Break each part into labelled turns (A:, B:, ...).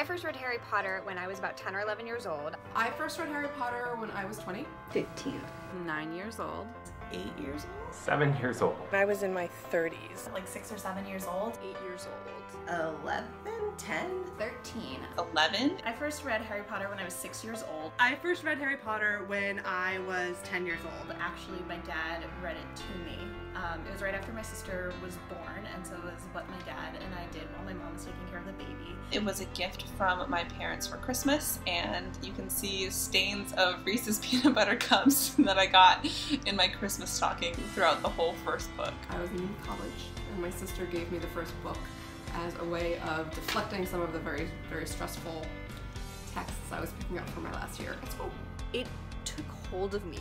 A: I first read Harry Potter when I was about 10 or 11 years old.
B: I first read Harry Potter when I was 20.
C: 15.
D: 9 years old.
E: 8 years old.
F: 7 years old.
G: I was in my 30s.
E: Like 6 or 7 years old.
D: 8 years old.
E: 11, 10,
H: 13.
E: 11.
I: I first read Harry Potter when I was 6 years old.
J: I first read Harry Potter when I was 10 years old.
I: Actually, my dad read it to me. It was right after my sister was born, and so it was what my dad and I did while my mom was taking care of the baby.
K: It was a gift from my parents for Christmas, and you can see stains of Reese's peanut butter cups that I got in my Christmas stocking throughout the whole first book.
B: I was in college, and my sister gave me the first book as a way of deflecting some of the very, very stressful texts I was picking up for my last year at school.
C: It took hold of me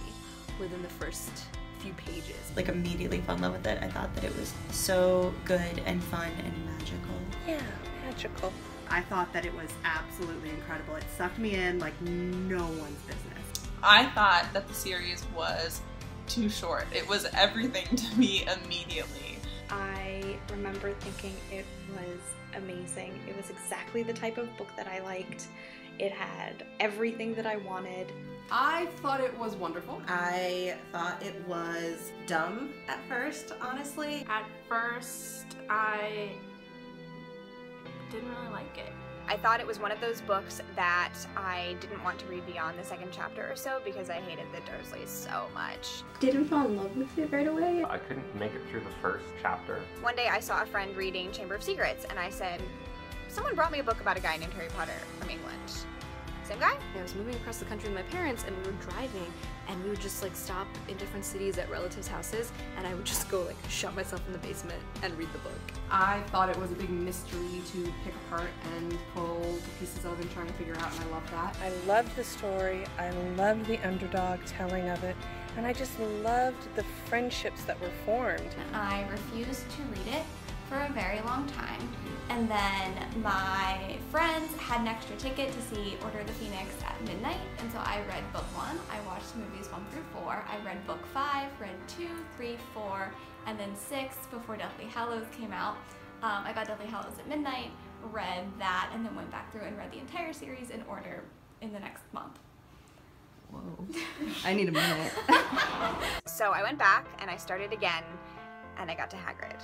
C: within the first few pages.
E: Like immediately fell in love with it. I thought that it was so good and fun and magical.
G: Yeah, magical.
J: I thought that it was absolutely incredible. It sucked me in like no one's business.
K: I thought that the series was too short. It was everything to me immediately.
H: I remember thinking it was amazing. It was exactly the type of book that I liked. It had everything that I wanted.
B: I thought it was wonderful.
E: I thought it was dumb at first, honestly.
L: At first, I didn't really like it.
A: I thought it was one of those books that I didn't want to read beyond the second chapter or so because I hated the Dursleys so much.
C: Didn't fall in love with it right away.
F: I couldn't make it through the first chapter.
A: One day I saw a friend reading Chamber of Secrets and I said, someone brought me a book about a guy named Harry Potter from England. Same guy?
C: I was moving across the country with my parents and we were driving and we would just like stop in different cities at relatives' houses and I would just go like shut myself in the basement and read the book.
B: I thought it was a big mystery to pick apart and pull the pieces of and try and figure out, and I loved that.
G: I loved the story. I loved the underdog telling of it. And I just loved the friendships that were formed.
H: I refused to read it for a very long time. And then my friends had an extra ticket to see Order of the Phoenix at midnight, and so I read book 1, I watched movies 1 through 4, I read book 5, read 2, 3, 4, and then 6 before Deathly Hallows came out. I got Deathly Hallows at midnight, read that, and then went back through and read the entire series in order in the next month.
C: Whoa. I need a minute.
A: So I went back and I started again and I got to Hagrid.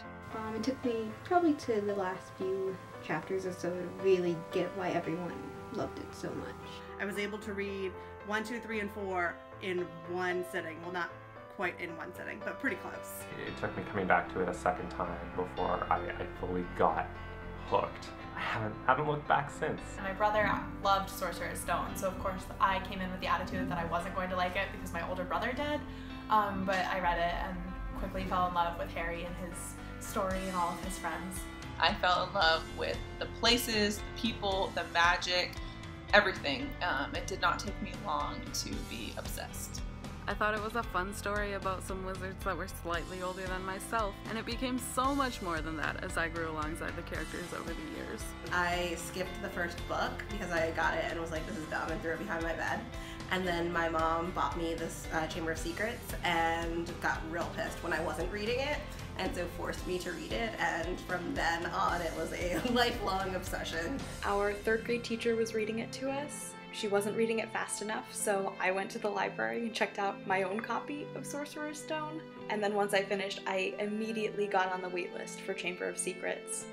C: It took me probably to the last few chapters or so to really get why everyone loved it so much.
J: I was able to read 1, 2, 3, and 4 in one sitting. Well, not quite in one sitting, but pretty close.
F: It took me coming back to it a second time before I fully got hooked. I haven't looked back since.
I: My brother loved Sorcerer's Stone, so of course I came in with the attitude that I wasn't going to like it because my older brother did. But I read it and quickly fell in love with Harry and his story and all of his friends.
K: I fell in love with the places, the people, the magic, everything. It did not take me long to be obsessed.
D: I thought it was a fun story about some wizards that were slightly older than myself, and it became so much more than that as I grew alongside the characters over the years.
E: I skipped the first book because I got it and was like, this is dumb, and threw it behind my bed. And then my mom bought me this Chamber of Secrets and got real pissed when I wasn't reading it, and so forced me to read it, and from then on it was a lifelong obsession.
H: Our 3rd grade teacher was reading it to us. She wasn't reading it fast enough, so I went to the library and checked out my own copy of Sorcerer's Stone. And then once I finished, I immediately got on the wait list for Chamber of Secrets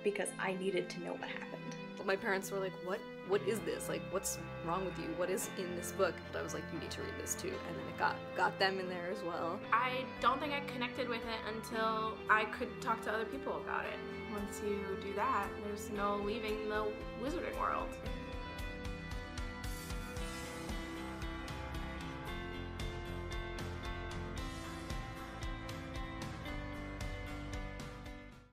H: because I needed to know what happened.
C: My parents were like, what is this? Like, what's wrong with you? What is in this book? But I was like, you need to read this too. And then it got them in there as well.
L: I don't think I connected with it until I could talk to other people about it. Once you do that, there's no leaving the wizarding world.